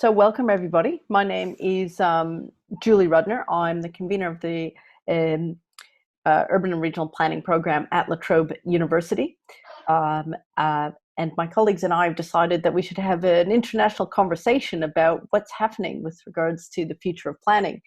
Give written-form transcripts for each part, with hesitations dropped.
So welcome everybody. My name is Julie Rudner. I'm the convener of the Urban and Regional Planning Program at La Trobe University. And my colleagues and I have decided that we should have an international conversation about what's happening with regards to the future of planning.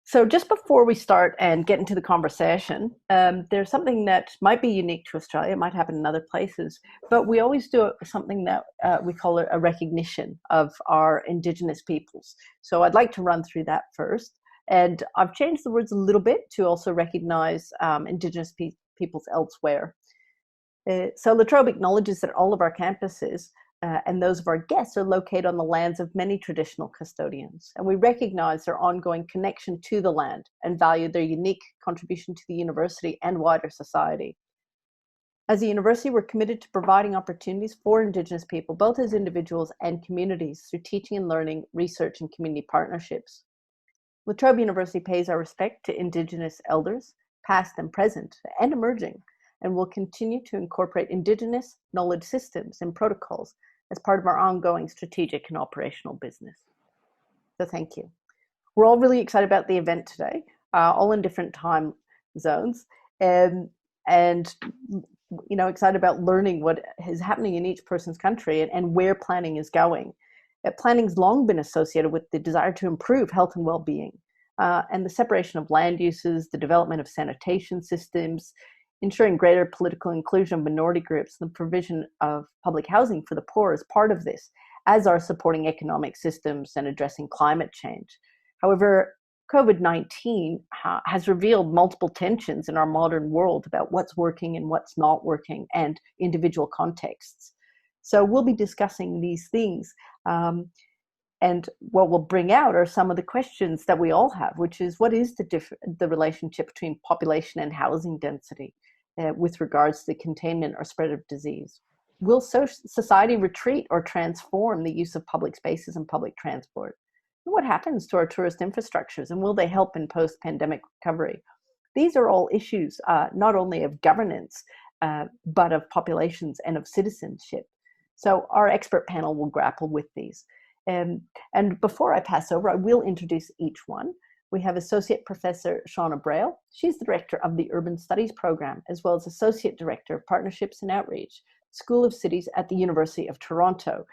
So just before we start and get into the conversation, there's something that might be unique to Australia, it might happen in other places, but we always do something that we call a recognition of our Indigenous peoples. So I'd like to run through that first. And I've changed the words a little bit to also recognize Indigenous peoples elsewhere. So La Trobe acknowledges that all of our campuses and those of our guests are located on the lands of many traditional custodians. And we recognize their ongoing connection to the land and value their unique contribution to the university and wider society. As a university, we're committed to providing opportunities for Indigenous people, both as individuals and communities, through teaching and learning, research, and community partnerships. La Trobe University pays our respect to Indigenous elders, past and present, and emerging, and will continue to incorporate Indigenous knowledge systems and protocols as part of our ongoing strategic and operational business. So thank you. We're all really excited about the event today, all in different time zones, and excited about learning what is happening in each person's country and where planning is going. Planning's long been associated with the desire to improve health and well-being, and the separation of land uses, the development of sanitation systems, ensuring greater political inclusion of minority groups, and the provision of public housing for the poor is part of this, as are supporting economic systems and addressing climate change. However, COVID-19 has revealed multiple tensions in our modern world about what's working and what's not working, and individual contexts. So we'll be discussing these things. And what we'll bring out are some of the questions that we all have, which is, what is the relationship between population and housing density with regards to the containment or spread of disease? Will society retreat or transform the use of public spaces and public transport? And what happens to our tourist infrastructures, and will they help in post-pandemic recovery? These are all issues not only of governance, but of populations and of citizenship. So our expert panel will grapple with these. And before I pass over, I will introduce each one. We have Associate Professor Shauna Brail. She's the Director of the Urban Studies Program, as well as Associate Director of Partnerships and Outreach, School of Cities at the University of Toronto.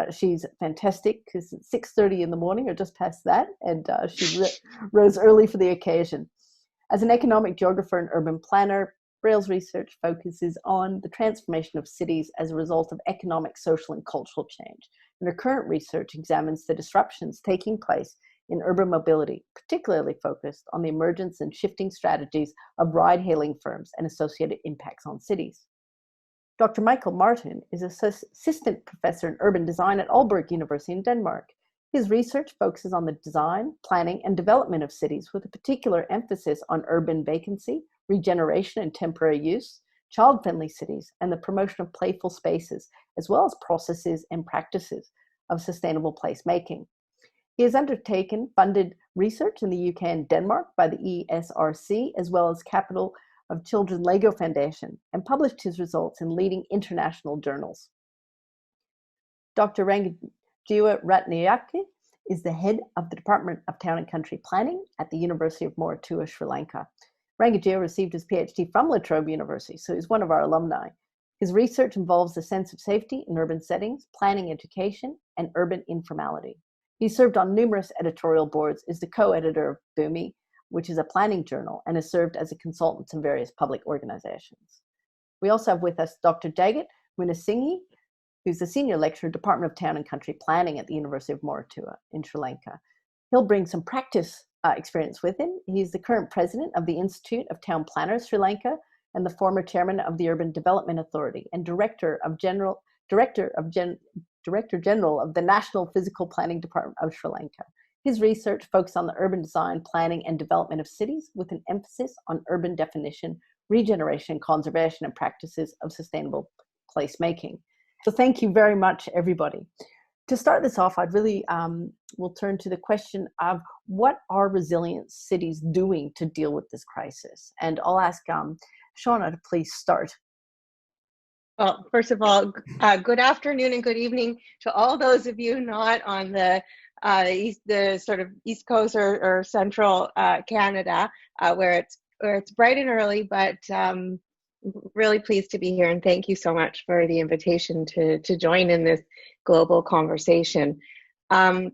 She's fantastic because it's 6:30 in the morning or just past that, and she rose early for the occasion. As an economic geographer and urban planner, Brail's research focuses on the transformation of cities as a result of economic, social, and cultural change. And her current research examines the disruptions taking place in urban mobility, particularly focused on the emergence and shifting strategies of ride-hailing firms and associated impacts on cities. Dr. Michael Martin is Assistant Professor in Urban Design at Aalborg University in Denmark. His research focuses on the design, planning, and development of cities, with a particular emphasis on urban vacancy, regeneration and temporary use, child-friendly cities, and the promotion of playful spaces, as well as processes and practices of sustainable placemaking. He has undertaken funded research in the UK and Denmark by the ESRC, as well as Capital of Children Lego Foundation, and published his results in leading international journals. Dr. Rangajeewa Ratnayake is the head of the Department of Town and Country Planning at the University of Moratuwa, Sri Lanka. Rangajeewa received his PhD from La Trobe University, so he's one of our alumni. His research involves the sense of safety in urban settings, planning education, and urban informality. He served on numerous editorial boards, is the co-editor of Bhumi, which is a planning journal, and has served as a consultant to various public organizations. We also have with us Dr. Jagath Munasinghe, who's the senior lecturer, Department of Town and Country Planning at the University of Moratuwa in Sri Lanka. He'll bring some practice experience with him. He's the current president of the Institute of Town Planners Sri Lanka and the former chairman of the Urban Development Authority and Director General of the National Physical Planning Department of Sri Lanka. His research focuses on the urban design, planning, and development of cities, with an emphasis on urban definition, regeneration, conservation, and practices of sustainable placemaking. So thank you very much, everybody. To start this off, I'd really will turn to the question of what are resilient cities doing to deal with this crisis? And I'll ask Shauna to please start. Well, first of all, good afternoon and good evening to all those of you not on the sort of East Coast or Central Canada, where it's bright and early. But really pleased to be here, and thank you so much for the invitation to join in this global conversation. I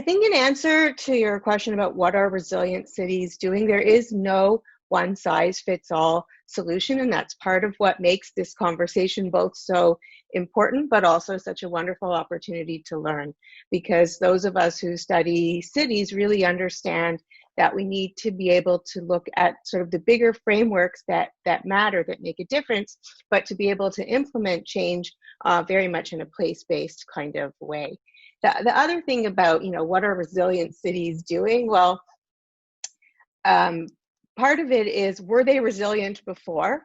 think in answer to your question about what are resilient cities doing, there is no one-size-fits-all solution, and that's part of what makes this conversation both so important but also such a wonderful opportunity to learn, because those of us who study cities really understand that we need to be able to look at sort of the bigger frameworks that matter, that make a difference, but to be able to implement change very much in a place-based kind of way. The other thing about, what are resilient cities doing? Well, part of it is, were they resilient before?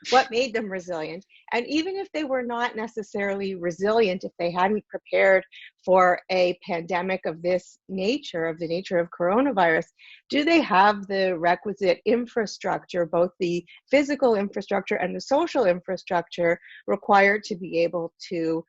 What made them resilient? And even if they were not necessarily resilient, if they hadn't prepared for a pandemic of this nature, of the nature of coronavirus, do they have the requisite infrastructure, both the physical infrastructure and the social infrastructure required to be able to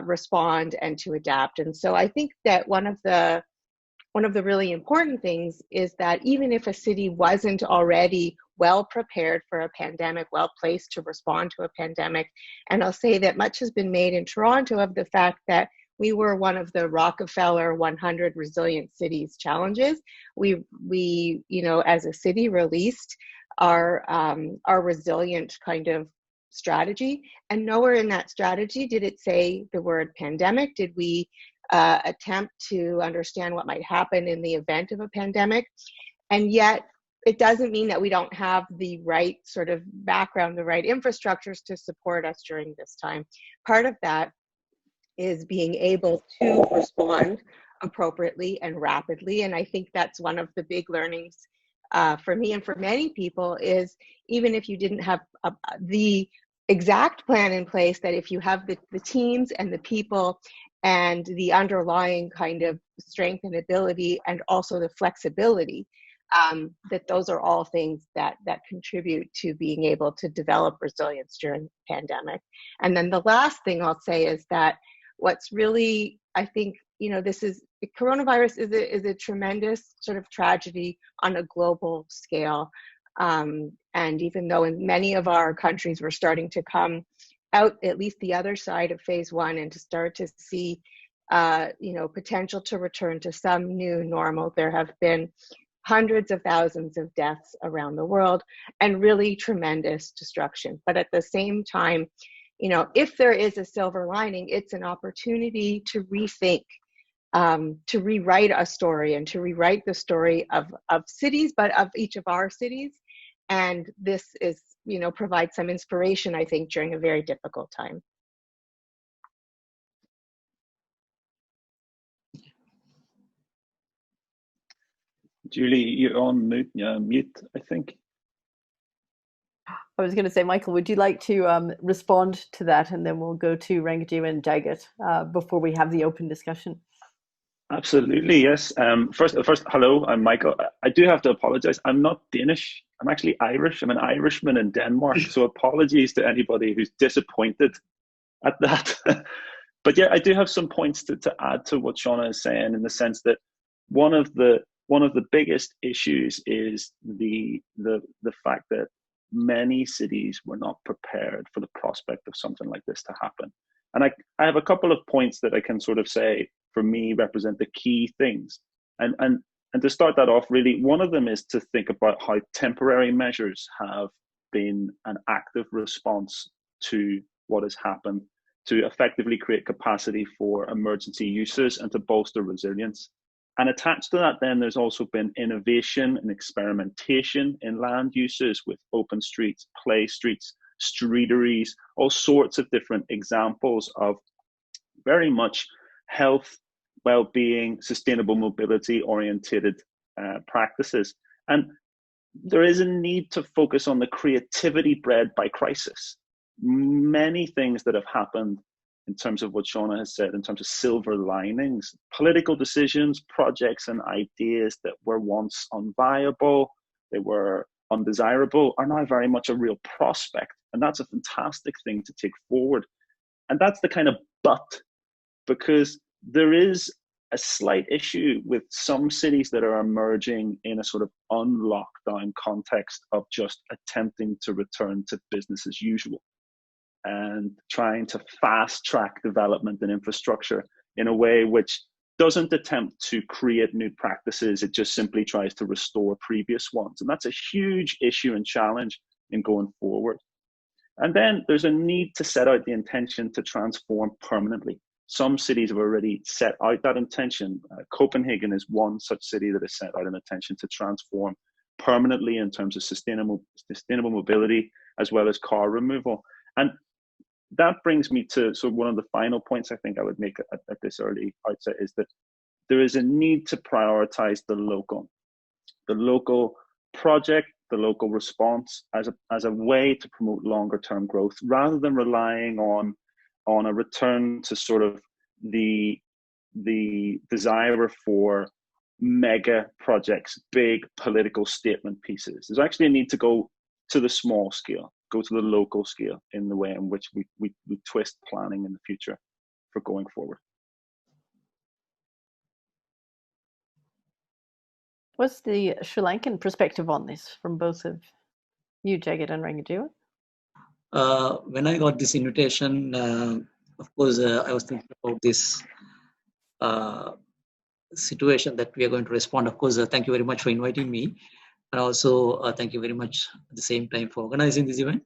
respond and to adapt? And so I think that one of the really important things is that even if a city wasn't already well prepared for a pandemic, well placed to respond to a pandemic, and I'll say that much has been made in Toronto of the fact that we were one of the Rockefeller 100 Resilient Cities challenges. We as a city released our resilient kind of strategy, and nowhere in that strategy did it say the word pandemic. Did we attempt to understand what might happen in the event of a pandemic? And yet it doesn't mean that we don't have the right sort of background, the right infrastructures to support us during this time. Part of that is being able to respond appropriately and rapidly. And I think that's one of the big learnings for me and for many people, is even if you didn't have the exact plan in place, that if you have the teams and the people and the underlying kind of strength and ability and also the flexibility, that those are all things that contribute to being able to develop resilience during the pandemic. And then the last thing I'll say is that what's really, I think, coronavirus is a tremendous sort of tragedy on a global scale. And even though in many of our countries we're starting to come out at least the other side of phase one and to start to see potential to return to some new normal, there have been hundreds of thousands of deaths around the world and really tremendous destruction. But at the same time, if there is a silver lining, it's an opportunity to rethink, to rewrite a story, and to rewrite the story of cities, but of each of our cities. And this is, provides some inspiration, I think, during a very difficult time. Julie, you're on mute, I think. I was going to say, Michael, would you like to respond to that, and then we'll go to Rangajeewa and Jagath before we have the open discussion? Absolutely, yes. First, hello, I'm Michael. I do have to apologize. I'm not Danish. I'm actually Irish. I'm an Irishman in Denmark. So apologies to anybody who's disappointed at that. But yeah, I do have some points to add to what Shauna is saying, in the sense that one of the biggest issues is the fact that many cities were not prepared for the prospect of something like this to happen. And I have a couple of points that I can sort of say, for me, represent the key things. And to start that off, really, one of them is to think about how temporary measures have been an active response to what has happened, to effectively create capacity for emergency uses and to bolster resilience. And attached to that, then, there's also been innovation and experimentation in land uses with open streets, play streets, streeteries, all sorts of different examples of very much health, well-being, sustainable mobility oriented practices. And there is a need to focus on the creativity bred by crisis. Many things that have happened in terms of what Shauna has said, in terms of silver linings, political decisions, projects and ideas that were once unviable, they were undesirable, are now very much a real prospect. And that's a fantastic thing to take forward. And that's the kind of but, because there is a slight issue with some cities that are emerging in a sort of unlockdown context of just attempting to return to business as usual and trying to fast track development and infrastructure in a way which doesn't attempt to create new practices. It just simply tries to restore previous ones. And that's a huge issue and challenge in going forward. And then there's a need to set out the intention to transform permanently. Some cities have already set out that intention. Copenhagen is one such city that has set out an intention to transform permanently in terms of sustainable mobility, as well as car removal. And that brings me to one of the final points I think I would make at this early outset, is that there is a need to prioritize the local project, the local response as a way to promote longer term growth, rather than relying on a return to sort of the desire for mega projects, big political statement pieces. There's actually a need to go to the small scale, go to the local scale in the way in which we twist planning in the future for going forward. What's the Sri Lankan perspective on this from both of you, Jagath and Rangajeewa? When I got this invitation, of course, I was thinking about this situation that we are going to respond. Of course, thank you very much for inviting me. And also, thank you very much at the same time for organizing this event.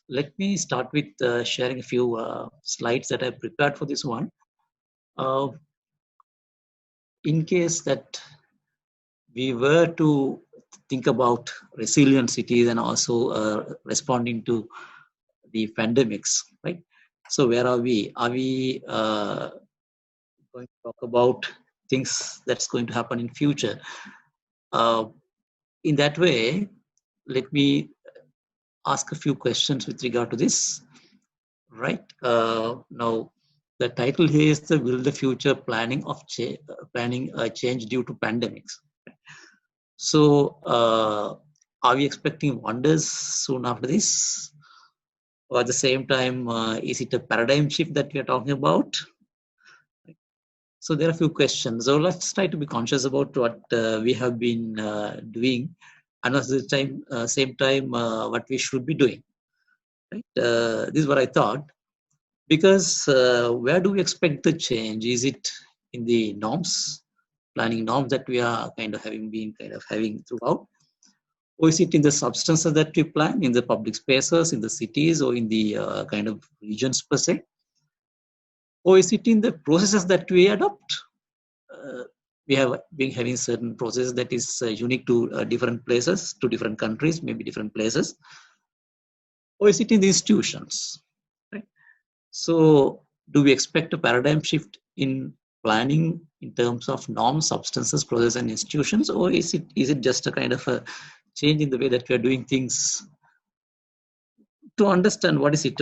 Let me start with sharing a few slides that I prepared for this one. In case that we were to think about resilient cities and also responding to the pandemics, right? So where are we? Are we going to talk about things that's going to happen in future? In that way, let me ask a few questions with regard to this, right? Now, the title here is Will the Future Planning of Change Due to Pandemics? So, are we expecting wonders soon after this? Or at the same time, is it a paradigm shift that we are talking about? So there are a few questions. So let's try to be conscious about what we have been doing, and at the same time, what we should be doing. Right? This is what I thought. Because where do we expect the change? Is it in the norms, planning norms that we are kind of having throughout? Or is it in the substances that we plan in the public spaces, in the cities, or in the kind of regions per se? Or is it in the processes that we adopt? We have been having certain processes that is unique to different places, to different countries, maybe different places. Or is it in the institutions? Right? So do we expect a paradigm shift in planning in terms of norms, substances, processes, and institutions? Or is it just a kind of a change in the way that we are doing things? To understand what is it,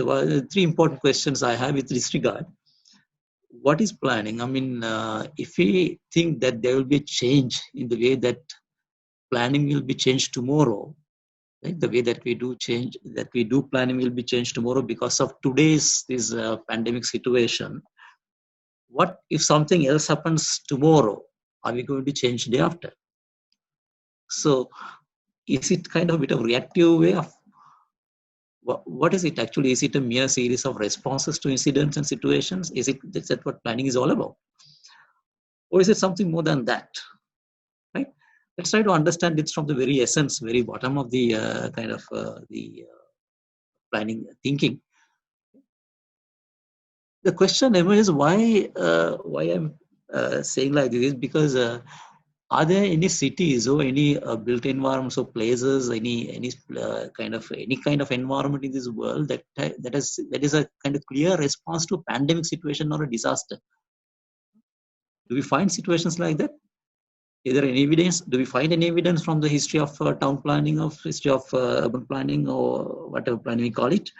three important questions I have with this regard. What is planning? I mean, if we think that there will be a change in the way that planning will be changed tomorrow, right? The way that we do planning will be changed tomorrow because of today's this pandemic situation. What if something else happens tomorrow? Are we going to change day after? So, is it kind of a bit of reactive way of what is it actually? Is it a mere series of responses to incidents and situations? Is that what planning is all about? Or is it something more than that? Right? Let's try to understand it from the very essence, very bottom of the the planning thinking. The question emerges why I'm saying like this is because are there any cities or any built environments or places, any kind of environment in this world that is a kind of clear response to a pandemic situation or a disaster? Do we find situations like that? Is there any evidence? Do we find any evidence from the history of town planning, history of urban planning, or whatever planning we call it?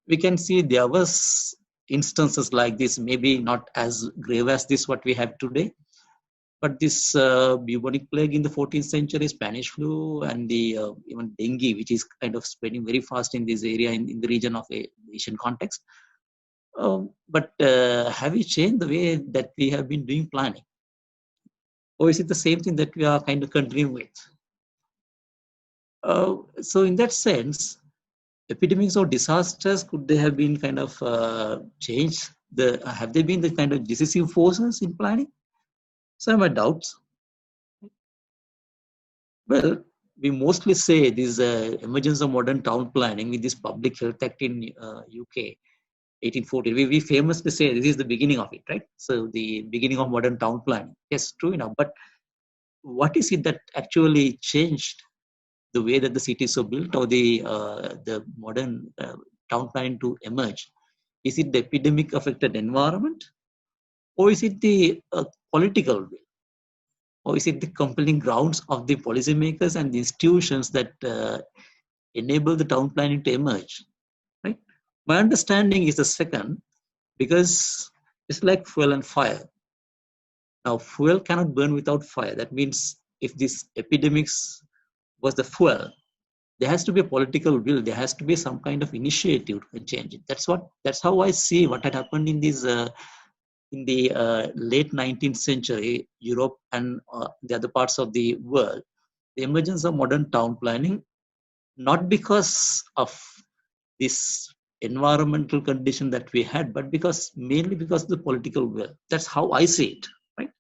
We can see there was instances like this, maybe not as grave as this what we have today, But this bubonic plague in the 14th century, Spanish flu, and the even dengue, which is kind of spreading very fast in this area in the region of Asian context. But have we changed the way that we have been doing planning? Or is it the same thing that we are kind of continuing with? So in that sense, epidemics or disasters, could they have been kind of changed? Have they been the kind of decisive forces in planning? So I have my doubts. Well, we mostly say this emergence of modern town planning with this Public Health Act in UK, 1840. We famously say this is the beginning of it, right? So the beginning of modern town planning. Yes, true enough. But what is it that actually changed the way that the cities are built, or the modern town planning to emerge? Is it the epidemic affected environment, or is it the political will? Or is it the compelling grounds of the policymakers and the institutions that enable the town planning to emerge? Right? My understanding is the second, because it's like fuel and fire. Now, fuel cannot burn without fire. That means if this epidemics was the fuel, there has to be a political will. There has to be some kind of initiative to change it. That's how I see what had happened in these. In the late 19th century, Europe and the other parts of the world, the emergence of modern town planning, not because of this environmental condition that we had, but mainly because of the political will. That's how I see it, right?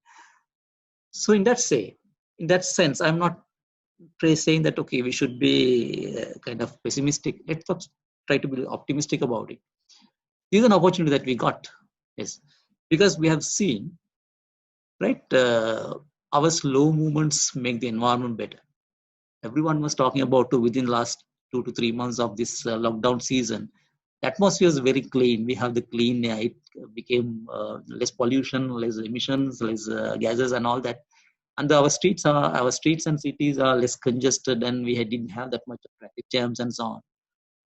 So in that sense, I'm not saying that, okay, we should be kind of pessimistic. Let's try to be optimistic about it. This is an opportunity that we got, yes. Because we have seen, right, our slow movements make the environment better. Everyone was talking about within the last 2 to 3 months of this lockdown season, the atmosphere is very clean. We have the clean air. It became less pollution, less emissions, less gases and all that. And our streets and cities are less congested, and we didn't have that much traffic jams and so on.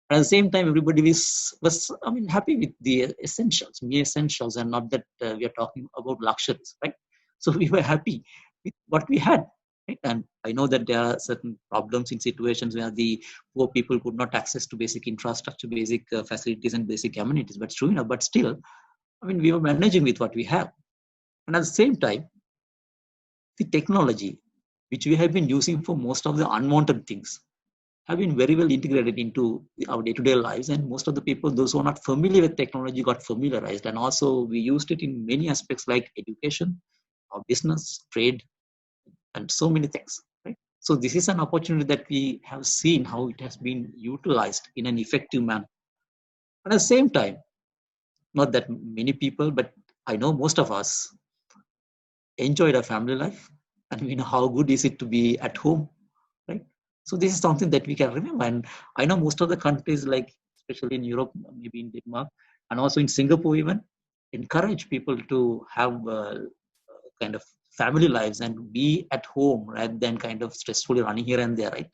At the same time, everybody was happy with the essentials, mere essentials, and not that we are talking about luxuries, right? So we were happy with what we had, right? And I know that there are certain problems in situations where the poor people could not access to basic infrastructure, basic facilities, and basic amenities. But true enough, but still, we were managing with what we have. And at the same time, the technology, which we have been using for most of the unwanted things, have been very well integrated into our day-to-day lives, and most of the people, those who are not familiar with technology, got familiarized. And also we used it in many aspects like education, or business, trade, and so many things, right? So this is an opportunity that we have seen how it has been utilized in an effective manner. And at the same time, not that many people, but I know most of us enjoyed our family life, and we know how good is it to be at home, right? So this is something that we can remember. And I know most of the countries, like especially in Europe, maybe in Denmark, and also in Singapore even, encourage people to have kind of family lives and be at home rather than kind of stressfully running here and there, right?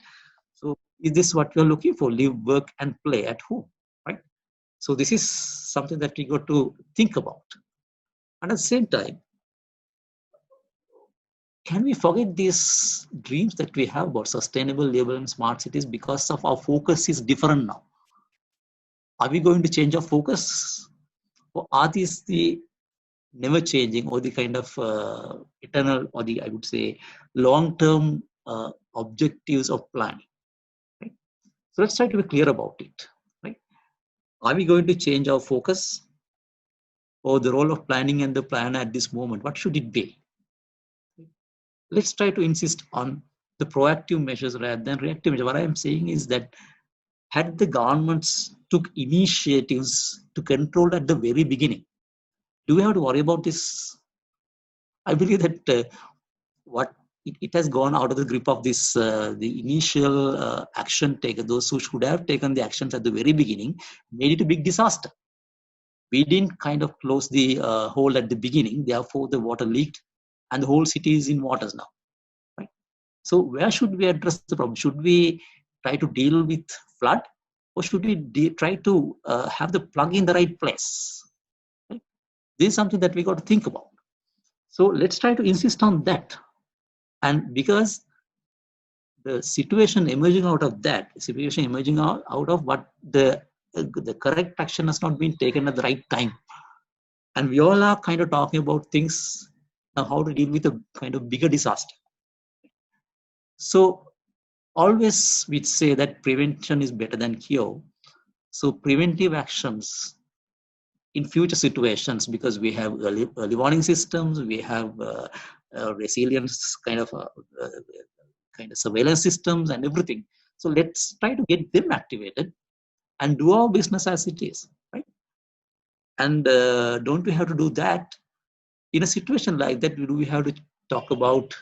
So is this what you're looking for? Live, work, and play at home, right? So this is something that we got to think about. And at the same time, can we forget these dreams that we have about sustainable, labor, and smart cities because of our focus is different now? Are we going to change our focus? Or are these the never changing, or the kind of eternal, or the, I would say, long-term objectives of planning? Right? So let's try to be clear about it. Right? Are we going to change our focus, or the role of planning and the plan at this moment? What should it be? Let's try to insist on the proactive measures rather than reactive measures. What I am saying is that had the governments took initiatives to control at the very beginning, do we have to worry about this? I believe that it has gone out of the grip of this, the initial action taken. Those who should have taken the actions at the very beginning made it a big disaster. We didn't kind of close the hole at the beginning, therefore the water leaked, and the whole city is in waters now. Right? So where should we address the problem? Should we try to deal with flood, or should we try to have the plug in the right place? Right? This is something that we got to think about. So let's try to insist on that. And because the situation emerging out of that, situation emerging out of what the correct action has not been taken at the right time. And we all are kind of talking about things now, how to deal with a kind of bigger disaster. So always we say that prevention is better than cure. So preventive actions in future situations, because we have early warning systems, we have resilience kind of surveillance systems and everything. So let's try to get them activated and do our business as it is, right? And don't we have to do that in a situation like that? Do we have to talk about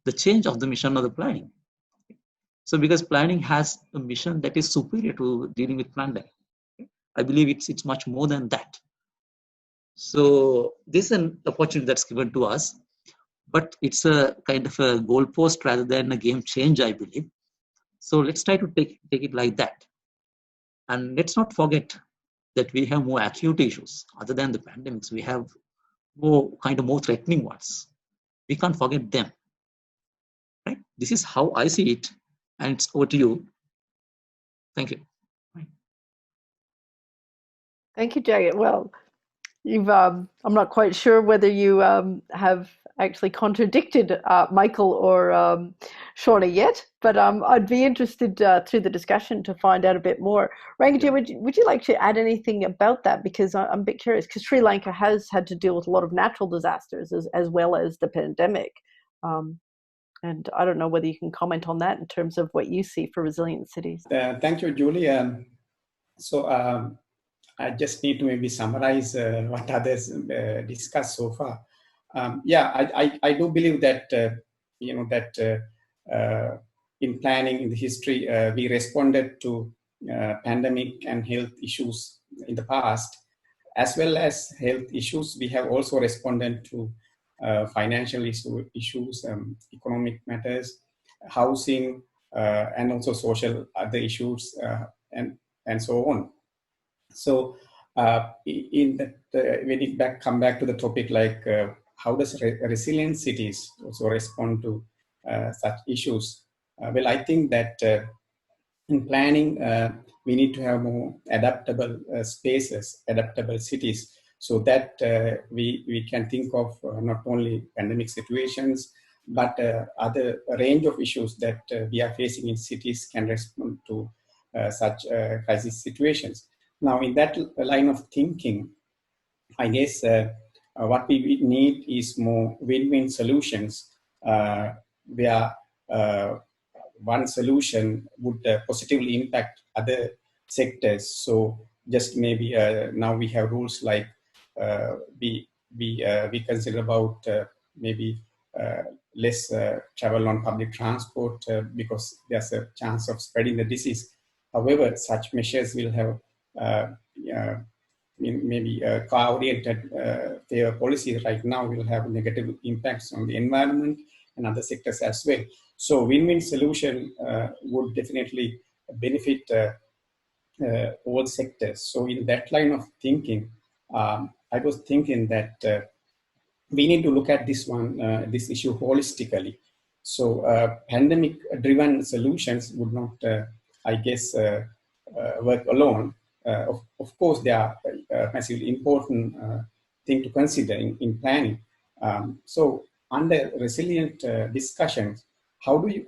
the change of the mission of the planning? So because planning has a mission that is superior to dealing with pandemic. I believe it's much more than that. So this is an opportunity that's given to us, but it's a kind of a goalpost rather than a game change, I believe. So let's try to take it like that. And let's not forget that we have more acute issues other than the pandemics. We have more threatening ones. We can't forget them, right? This is how I see it, and it's over to you. Thank you. Thank you, Jagath. Well, you've I'm not quite sure whether you have actually contradicted Michael or Shauna yet, but I'd be interested through the discussion to find out a bit more. Rangajeewa, would you like to add anything about that? Because I'm a bit curious, because Sri Lanka has had to deal with a lot of natural disasters as well as the pandemic. And I don't know whether you can comment on that in terms of what you see for resilient cities. Thank you, Julie. I just need to maybe summarize what others discussed so far. I do believe that in planning in the history we responded to pandemic and health issues in the past, as well as health issues. We have also responded to financial issues, economic matters, housing, and also social other issues, and so on. So when it come back to the topic, like how does resilient cities also respond to such issues? Well, I think that in planning, we need to have more adaptable spaces, adaptable cities, so that we can think of not only pandemic situations, but other range of issues that we are facing in cities can respond to such crisis situations. Now, in that line of thinking, I guess what we need is more win-win solutions, where one solution would positively impact other sectors. So just maybe now we have rules like we consider about maybe less travel on public transport because there's a chance of spreading the disease. However, such measures will have maybe car-oriented fare policies right now will have negative impacts on the environment and other sectors as well. So win-win solution would definitely benefit all sectors. So in that line of thinking, I was thinking that we need to look at this this issue holistically. So pandemic-driven solutions would not, I guess, work alone. Of course, they are a massively important thing to consider in planning. So under resilient discussions, how do you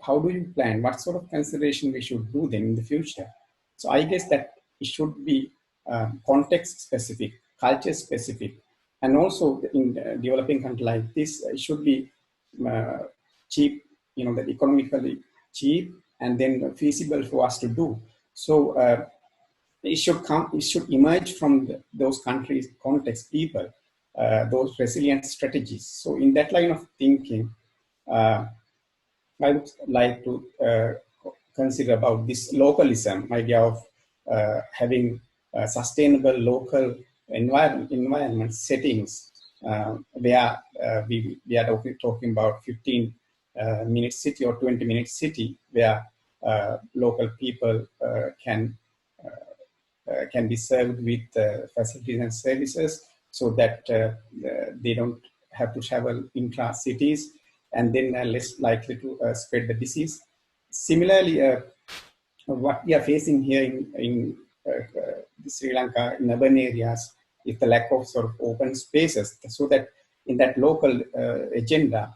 plan? What sort of consideration we should do then in the future? So I guess that it should be context specific, culture specific, and also in developing country like this, it should be cheap, that economically cheap, and then feasible for us to do. So it should emerge from those countries' context, people, those resilient strategies. So in that line of thinking, I would like to consider about this localism idea of having sustainable local environment settings where we are talking about 15-minute city or 20-minute city where local people can be served with facilities and services, so that they don't have to travel intra-cities and then less likely to spread the disease. Similarly, what we are facing here in Sri Lanka in urban areas is the lack of sort of open spaces, so that in that local agenda,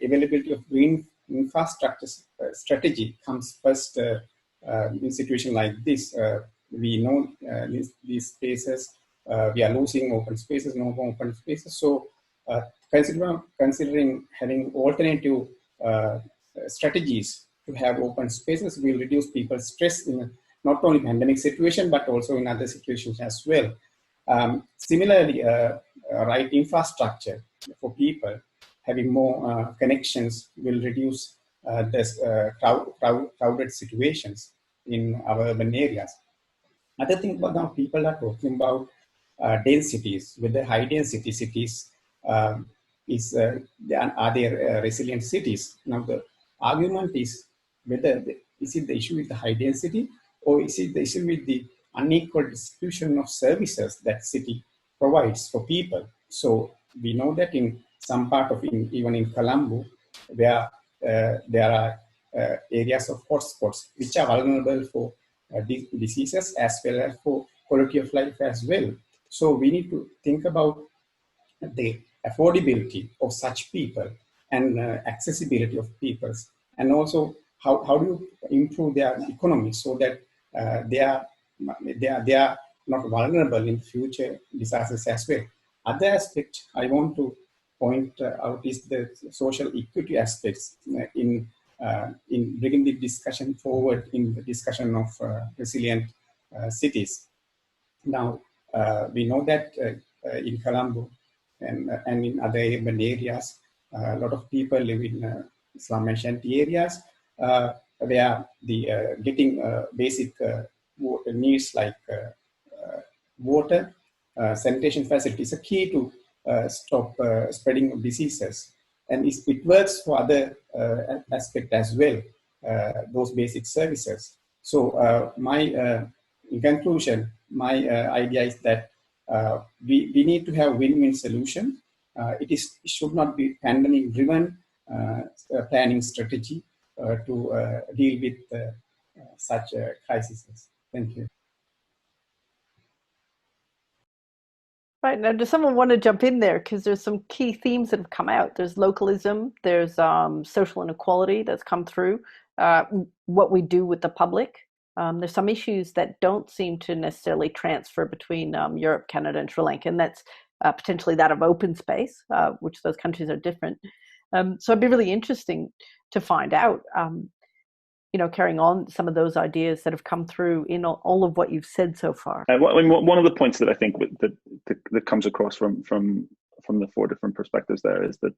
availability of green infrastructure strategy comes first in situation like this. We know these spaces, we are losing open spaces, no more open spaces. So considering having alternative strategies to have open spaces will reduce people's stress in not only pandemic situation, but also in other situations as well. Similarly, right infrastructure for people, having more connections will reduce the crowded situations in our urban areas. Other thing about now people are talking about densities, whether high density cities are they resilient cities. Now the argument is whether is it the issue with the high density, or is it the issue with the unequal distribution of services that city provides for people. So we know that in some part of even in Colombo, where there are areas of hotspots which are vulnerable for diseases as well as for quality of life as well. So we need to think about the affordability of such people and accessibility of people, and also how do you improve their economy so that they are not vulnerable in future disasters as well. Other aspect I want to point out is the social equity aspects in bringing the discussion forward in the discussion of resilient cities. Now, we know that in Colombo and in other urban areas, a lot of people live in slum and shanty areas where the getting basic needs like water, sanitation facilities are key to stop spreading of diseases. And it works for other aspects as well, those basic services. So in conclusion, my idea is that we need to have win-win solution. It should not be pandemic-driven planning strategy to deal with such crises. Thank you. Right, now does someone want to jump in there? Because there's some key themes that have come out. There's localism, there's social inequality that's come through, what we do with the public. There's some issues that don't seem to necessarily transfer between Europe, Canada, and Sri Lanka, and that's potentially that of open space, which those countries are different. So it'd be really interesting to find out, carrying on some of those ideas that have come through in all of what you've said so far. One of the points that I think that comes across from the four different perspectives there is that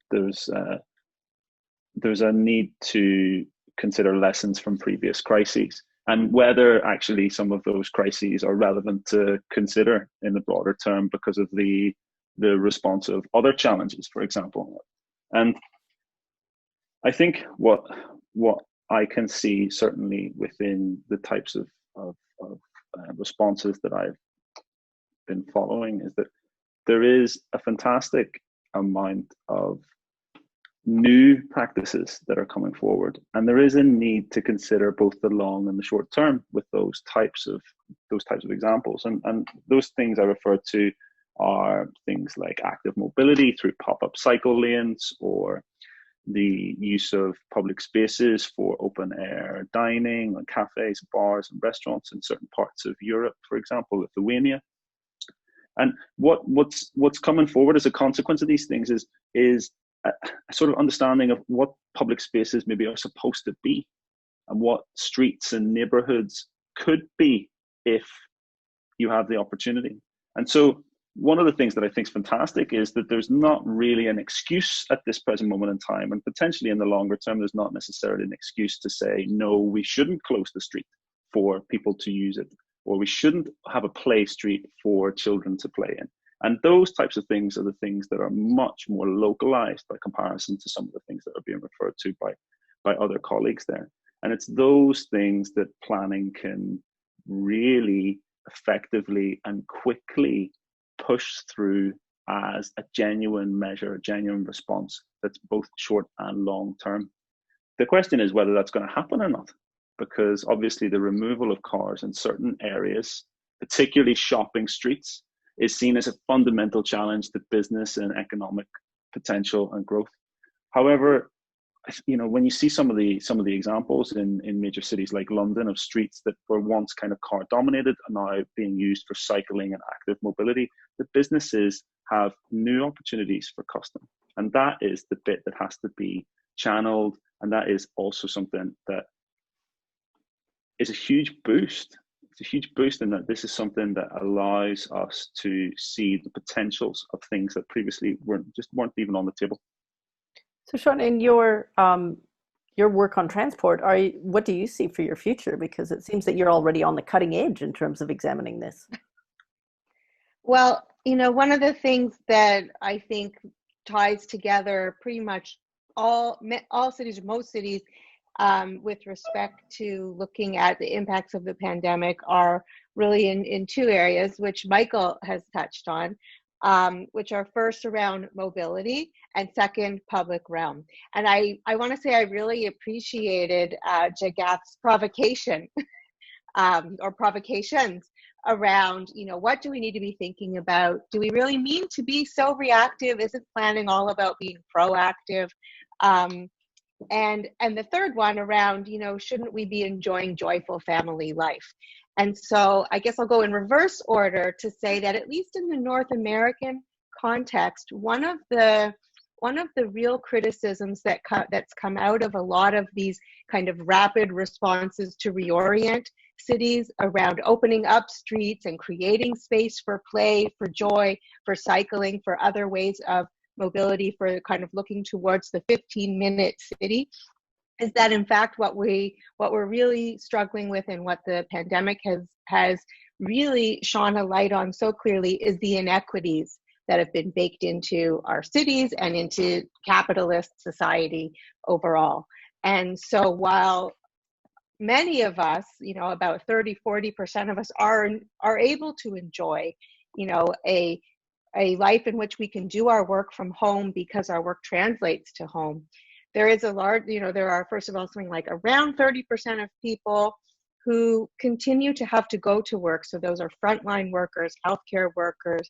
there's a need to consider lessons from previous crises, and whether actually some of those crises are relevant to consider in the broader term because of the response of other challenges, for example. And I think what I can see certainly within the types of responses that I've been following is that there is a fantastic amount of new practices that are coming forward, and there is a need to consider both the long and the short term with those types of examples. And those things I refer to are things like active mobility through pop-up cycle lanes, or the use of public spaces for open air dining on cafes, bars and restaurants in certain parts of Europe, for example, Lithuania. And what's coming forward as a consequence of these things is a sort of understanding of what public spaces maybe are supposed to be, and what streets and neighborhoods could be if you have the opportunity. And so one of the things that I think is fantastic is that there's not really an excuse at this present moment in time, and potentially in the longer term, there's not necessarily an excuse to say, no, we shouldn't close the street for people to use it, or we shouldn't have a play street for children to play in. And those types of things are the things that are much more localized by comparison to some of the things that are being referred to by other colleagues there. And it's those things that planning can really effectively and quickly push through as a genuine measure, a genuine response that's both short and long term. The question is whether that's going to happen or not, because obviously the removal of cars in certain areas, particularly shopping streets, is seen as a fundamental challenge to business and economic potential and growth. However, when you see some of the examples in major cities like London of streets that were once kind of car dominated are now being used for cycling and active mobility, the businesses have new opportunities for custom. And that is the bit that has to be channeled. And that is also something that is a huge boost. It's a huge boost in that this is something that allows us to see the potentials of things that previously weren't even on the table. So Shauna, in your work on transport, what do you see for your future? Because it seems that you're already on the cutting edge in terms of examining this. Well, one of the things that I think ties together pretty much all cities, or most cities, with respect to looking at the impacts of the pandemic are really in two areas, which Michael has touched on, which are first around mobility and second, public realm. And I want to say I really appreciated Jagath's provocation or provocations around, what do we need to be thinking about? Do we really mean to be so reactive? Isn't planning all about being proactive? And the third one around, shouldn't we be enjoying joyful family life? And so I guess I'll go in reverse order to say that at least in the North American context, one of the real criticisms that's come out of a lot of these kind of rapid responses to reorient cities around opening up streets and creating space for play, for joy, for cycling, for other ways of mobility, for kind of looking towards the 15-minute city, is that in fact what we're really struggling with, and what the pandemic has really shone a light on so clearly, is the inequities that have been baked into our cities and into capitalist society overall. And so while many of us, about 30-40% of us are able to enjoy, a life in which we can do our work from home because our work translates to home, there is a large, there are, first of all, something like around 30% of people who continue to have to go to work. So those are frontline workers, healthcare workers,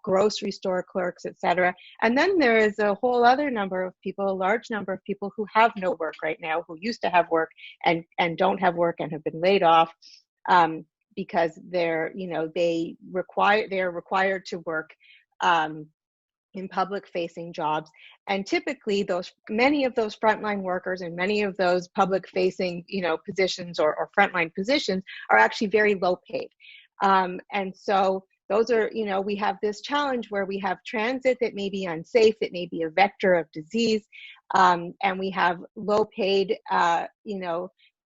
grocery store clerks, etc. And then there is a whole other number of people, a large number of people who have no work right now, who used to have work and don't have work and have been laid off because they're required to work in public-facing jobs. And typically many of those frontline workers and many of those public-facing, positions or frontline positions are actually very low paid. And so those are, we have this challenge where we have transit that may be unsafe, that may be a vector of disease, and we have low paid,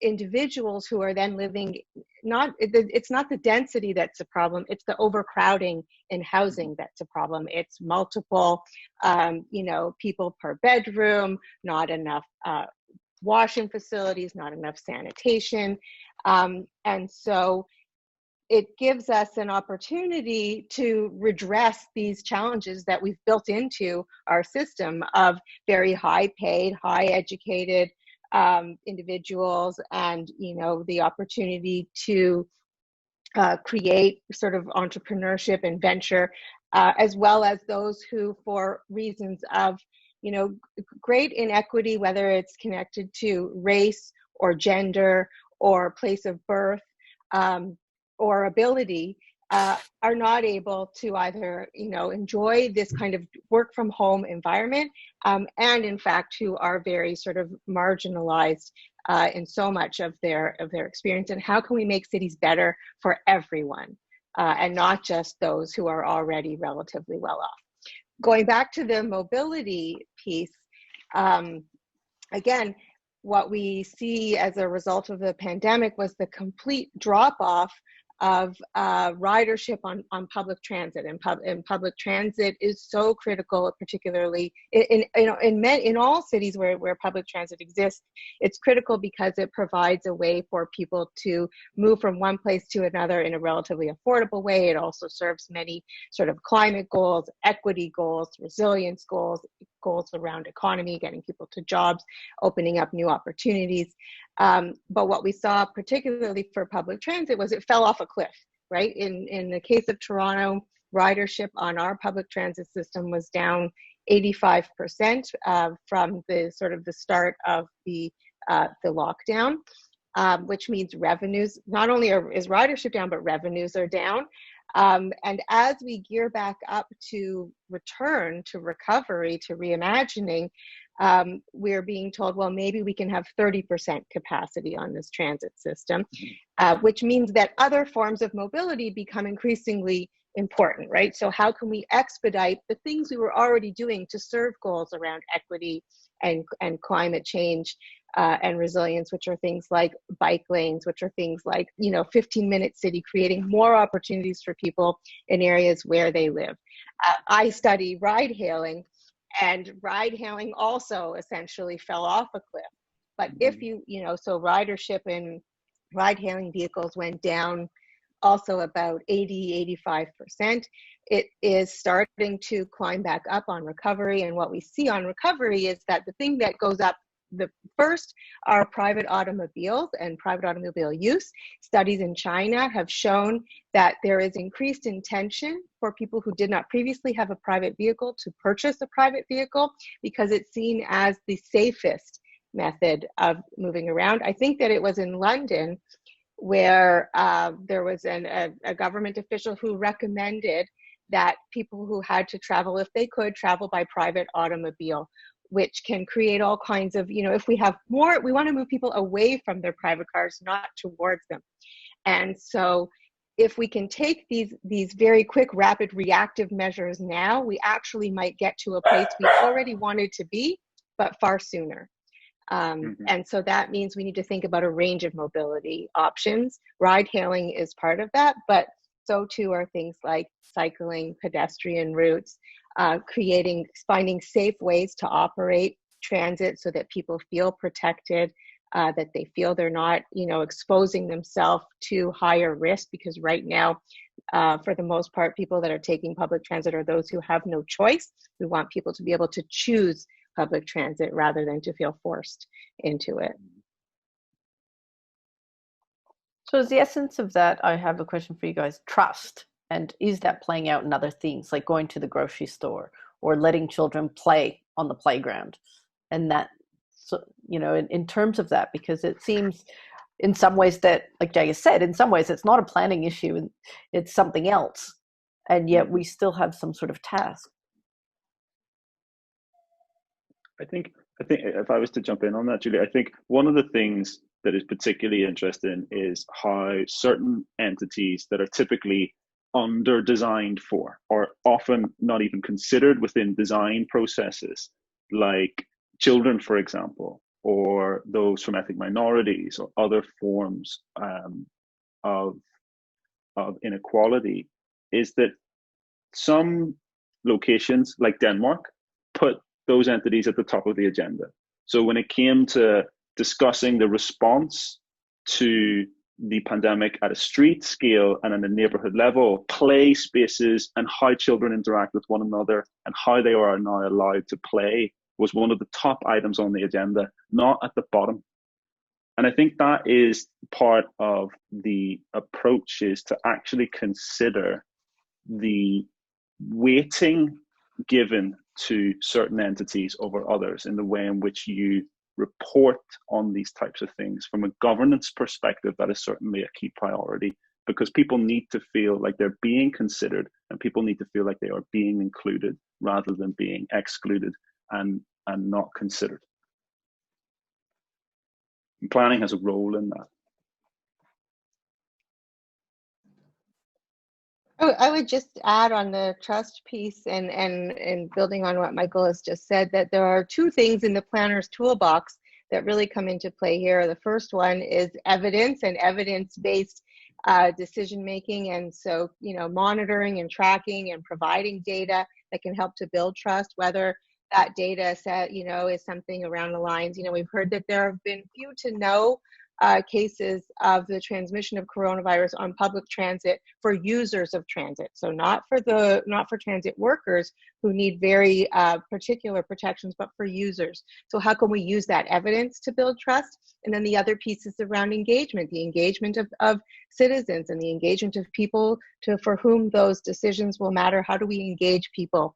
individuals who are then living, it's not the density that's a problem, it's the overcrowding in housing that's a problem. It's multiple, people per bedroom, not enough washing facilities, not enough sanitation. And so it gives us an opportunity to redress these challenges that we've built into our system of very high paid, high educated, individuals, and the opportunity to create sort of entrepreneurship and venture, as well as those who, for reasons of great inequity, whether it's connected to race or gender or place of birth or ability, are not able to either enjoy this kind of work from home environment, and in fact who are very sort of marginalized in so much of their experience. And how can we make cities better for everyone, and not just those who are already relatively well off? Going back to the mobility piece, again, what we see as a result of the pandemic was the complete drop off of ridership on public transit, and public transit is so critical, particularly in all cities where public transit exists. It's critical because it provides a way for people to move from one place to another in a relatively affordable way. It also serves many sort of climate goals, equity goals, resilience goals, goals around economy, getting people to jobs, opening up new opportunities. But what we saw, particularly for public transit, was it fell off a cliff, right? In the case of Toronto, ridership on our public transit system was down 85% from the sort of the start of the lockdown, which means revenues, not only is ridership down, but revenues are down. And as we gear back up to return to recovery, to reimagining, we're being told, well, maybe we can have 30% capacity on this transit system, which means that other forms of mobility become increasingly important, right? So how can we expedite the things we were already doing to serve goals around equity and climate change and resilience, which are things like bike lanes, which are things like, 15-minute city, creating more opportunities for people in areas where they live. I study ride hailing, and ride hailing also essentially fell off a cliff. But if so ridership in ride hailing vehicles went down also about 80-85%. It is starting to climb back up on recovery. And what we see on recovery is that the thing that goes up the first are private automobiles and private automobile use. Studies in China have shown that there is increased intention for people who did not previously have a private vehicle to purchase a private vehicle because it's seen as the safest method of moving around. I think that it was in London where there was a government official who recommended that people who had to travel, if they could, travel by private automobile, which can create all kinds of, if we have more, we want to move people away from their private cars, not towards them. And so if we can take these very quick, rapid, reactive measures now, we actually might get to a place we already wanted to be, but far sooner. And so that means we need to think about a range of mobility options. Ride hailing is part of that, but so too are things like cycling, pedestrian routes, finding safe ways to operate transit so that people feel protected, that they feel they're not, exposing themselves to higher risk, because right now, for the most part, people that are taking public transit are those who have no choice. We want people to be able to choose public transit rather than to feel forced into it. So as the essence of that, I have a question for you guys. Trust. And is that playing out in other things, like going to the grocery store or letting children play on the playground? And that, so, in terms of that, because it seems in some ways that, like Jagath said, in some ways it's not a planning issue and it's something else. And yet we still have some sort of task. I think if I was to jump in on that, Julie, I think one of the things that is particularly interesting is how certain entities that are typically under-designed for, or often not even considered within design processes, like children, for example, or those from ethnic minorities or other forms of inequality, is that some locations, like Denmark, put those entities at the top of the agenda. So when it came to discussing the response to the pandemic at a street scale and at a neighborhood level, play spaces and how children interact with one another and how they are now allowed to play was one of the top items on the agenda, not at the bottom. And I think that is part of the approach, is to actually consider the weighting given to certain entities over others in the way in which you report on these types of things. From a governance perspective, that is certainly a key priority, because people need to feel like they're being considered and people need to feel like they are being included rather than being excluded and not considered. And planning has a role in that. I would just add on the trust piece and building on what Michael has just said, that there are two things in the planner's toolbox that really come into play here. The first one is evidence and evidence-based decision making. And so, monitoring and tracking and providing data that can help to build trust, whether that data set, is something around the lines. We've heard that there have been few to no cases of the transmission of coronavirus on public transit for users of transit. So not for transit workers who need very particular protections, but for users. So how can we use that evidence to build trust? And then the other pieces around engagement, the engagement of citizens and the engagement of people for whom those decisions will matter. How do we engage people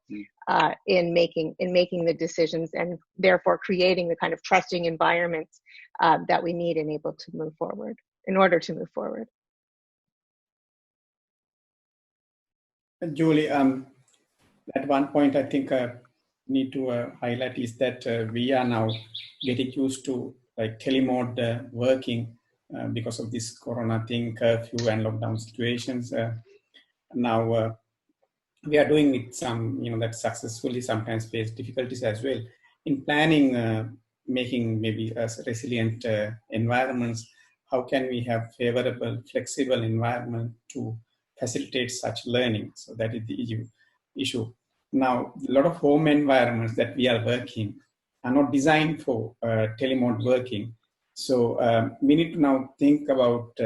in making the decisions, and therefore creating the kind of trusting environments that we need in order to move forward. Julie, at one point I think need to highlight is that we are now getting used to like telemode working because of this corona thing, curfew and lockdown situations. Now we are doing it some, that successfully, sometimes face difficulties as well. In planning, making maybe resilient environments, how can we have favorable, flexible environment to facilitate such learning? So that is the issue. Now, a lot of home environments that we are working are not designed for telemode working. So we need to now think about,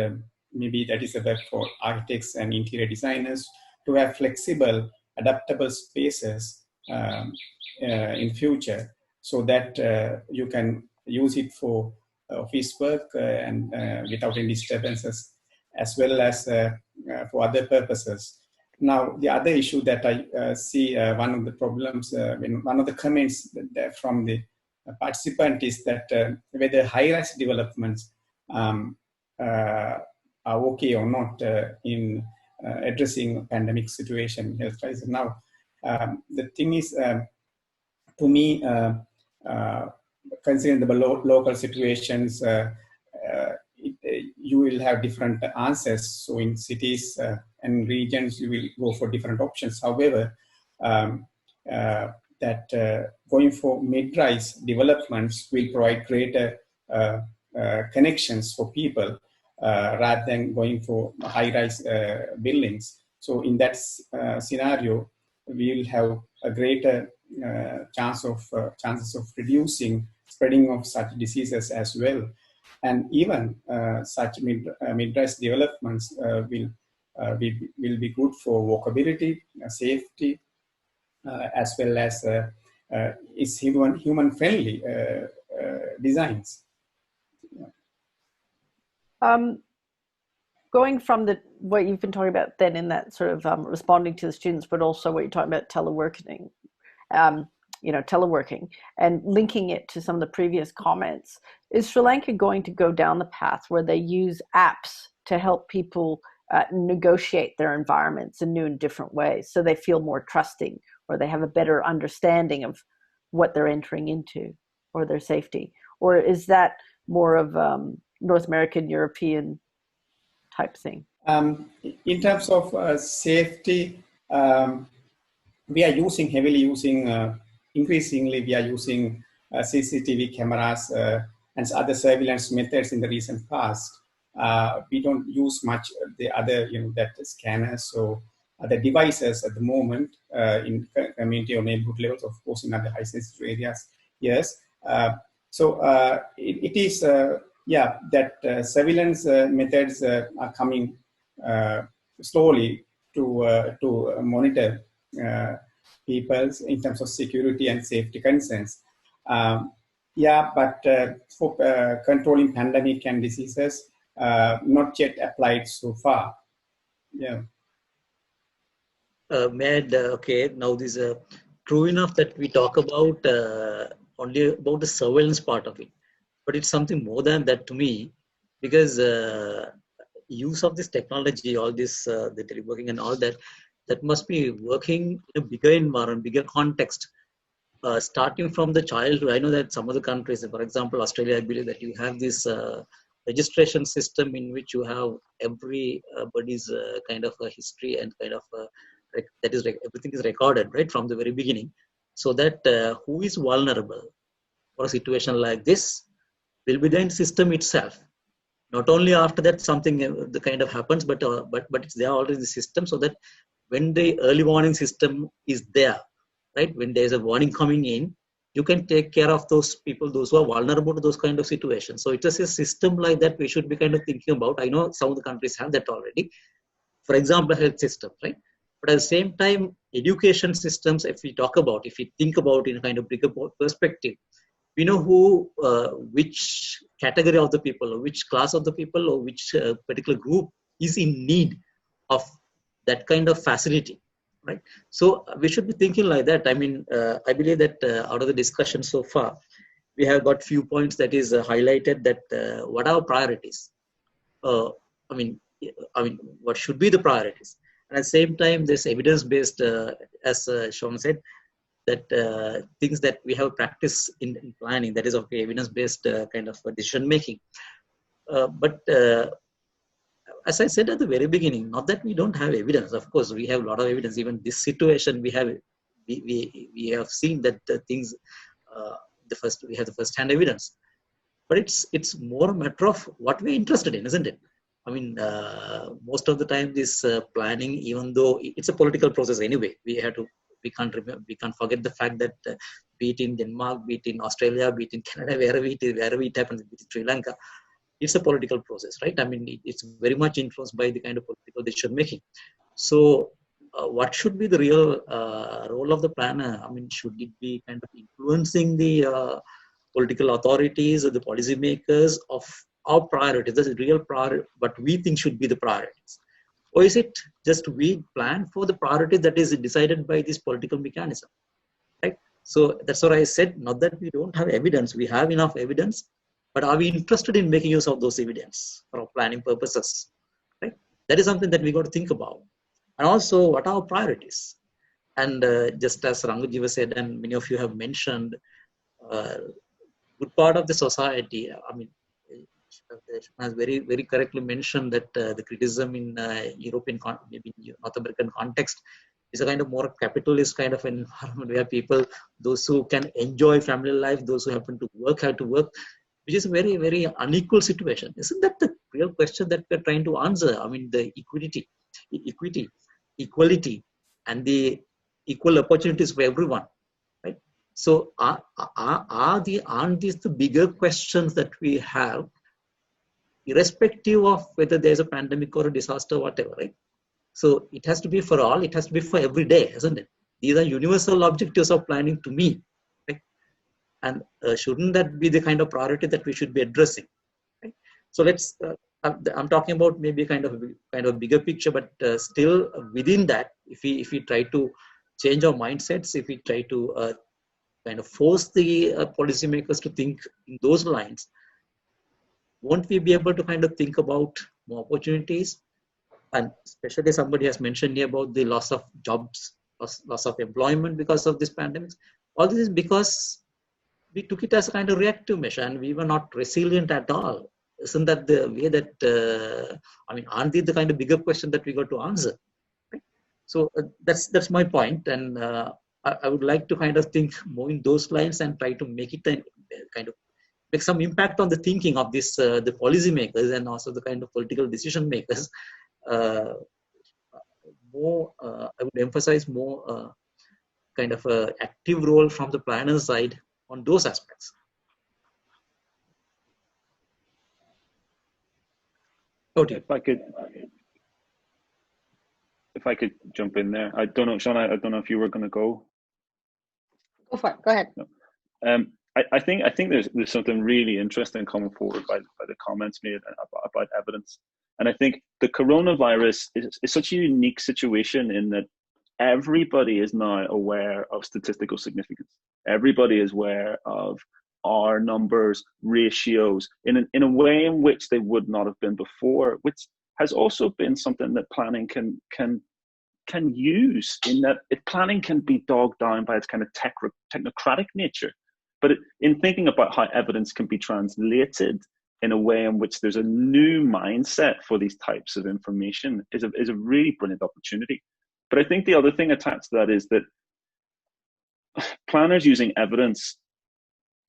maybe that is a work for architects and interior designers, to have flexible, adaptable spaces in future, so that you can use it for office work and without any disturbances, as well as for other purposes. Now, the other issue that I see, one of the problems, one of the comments from the participant is that whether high-rise developments are okay or not in addressing pandemic situation, health crisis. Now, the thing is, to me, considering the local situations, you will have different answers. So in cities and regions, you will go for different options. However, going for mid-rise developments will provide greater connections for people rather than going for high-rise buildings. So in that scenario, we will have a greater chances of reducing spreading of such diseases as well. And even such mid-rise developments will be good for walkability, safety, as well as is human-friendly designs. Going from what you've been talking about then in that sort of responding to the students, but also what you're talking about teleworking, and linking it to some of the previous comments, is Sri Lanka going to go down the path where they use apps to help people negotiate their environments in new and different ways, so they feel more trusting, or they have a better understanding of what they're entering into, or their safety? Or is that more of North American, European type thing? In terms of safety, we are increasingly we are using CCTV cameras and other surveillance methods in the recent past. We don't use much the other, that scanners or other devices at the moment in community or neighborhood levels, of course, in other high sensitive areas. Yes. It is, that surveillance methods are coming slowly to monitor people in terms of security and safety concerns. But for controlling pandemic and diseases, not yet applied so far. Yeah. Okay, now this is true enough that we talk about only about the surveillance part of it, but it's something more than that to me, because use of this technology, all this, the teleworking and all that, that must be working in a bigger environment, bigger context, starting from the childhood. I know that some of the countries, for example, Australia, I believe that you have this registration system in which you have everybody's kind of a history and kind of that is everything is recorded right from the very beginning, so that who is vulnerable for a situation like this will be the system itself. Not only after that something the kind of happens, but it's there already in the system, so that when the early warning system is there, right? When there's a warning coming in, you can take care of those people, those who are vulnerable to those kind of situations. So it's just a system like that we should be kind of thinking about. I know some of the countries have that already. For example, health system, right? But at the same time, education systems, if we think about in a kind of bigger perspective, we know which category of the people, or which class of the people, or which particular group is in need of that kind of facility, right? So we should be thinking like that. I mean, I believe that out of the discussion so far, we have got few points that is highlighted that what are our priorities? I mean, what should be the priorities? And at the same time, this evidence-based, as Shauna said, that things that we have practice in planning, that is okay, evidence-based kind of decision making. But as I said at the very beginning, not that we don't have evidence. Of course, we have a lot of evidence. Even this situation, we have seen that things. We have the first-hand evidence, but it's more a matter of what we're interested in, isn't it? I mean, most of the time, this planning, even though it's a political process anyway, we can't forget the fact that be it in Denmark, be it in Australia, be it in Canada, wherever it happens, be it in Sri Lanka, it's a political process, right? I mean, it's very much influenced by the kind of political decision making. So, what should be the real role of the planner? I mean, should it be kind of influencing the political authorities or the policymakers of our priorities? That's a real priority, what we think should be the priorities. Or is it just we plan for the priority that is decided by this political mechanism, right? So that's what I said, not that we don't have evidence, we have enough evidence, but are we interested in making use of those evidence for our planning purposes, right? That is something that we got to think about. And also, what are our priorities? And just as Rangajeewa said, and many of you have mentioned, good part of the society, I mean, has very, very correctly mentioned that the criticism in European, maybe North American context, is a kind of more capitalist kind of environment where people, those who can enjoy family life, those who happen to work, have to work, which is a very, very unequal situation. Isn't that the real question that we're trying to answer? I mean, the equality, and the equal opportunities for everyone, right? So aren't these the bigger questions that we have, irrespective of whether there's a pandemic or a disaster, whatever, right? So it has to be for all, it has to be for every day, isn't it? These are universal objectives of planning to me, right? And shouldn't that be the kind of priority that we should be addressing, right? So let's, I'm talking about maybe kind of bigger picture, but still within that, if we try to change our mindsets, if we try to kind of force the policymakers to think in those lines, won't we be able to kind of think about more opportunities? And especially somebody has mentioned here about the loss of jobs, loss of employment because of this pandemic. All this is because we took it as a kind of reactive measure and we were not resilient at all. Isn't that the way that, I mean, aren't these the kind of bigger question that we got to answer? Right? So that's my point. And I would like to kind of think more in those lines and try to make it a kind of make some impact on the thinking of this, the policymakers and also the kind of political decision makers. More, I would emphasize more kind of a active role from the planner side on those aspects. Okay. If I could jump in there, I don't know, Shauna, I don't know if you were going to go. Go for it. Go ahead. No. I think there's something really interesting coming forward by the comments made about evidence, and I think the coronavirus is such a unique situation in that everybody is now aware of statistical significance. Everybody is aware of R numbers, ratios, in a way in which they would not have been before, which has also been something that planning can use, in that planning can be dogged down by its kind of technocratic nature. But in thinking about how evidence can be translated in a way in which there's a new mindset for these types of information is a really brilliant opportunity. But I think the other thing attached to that is that planners using evidence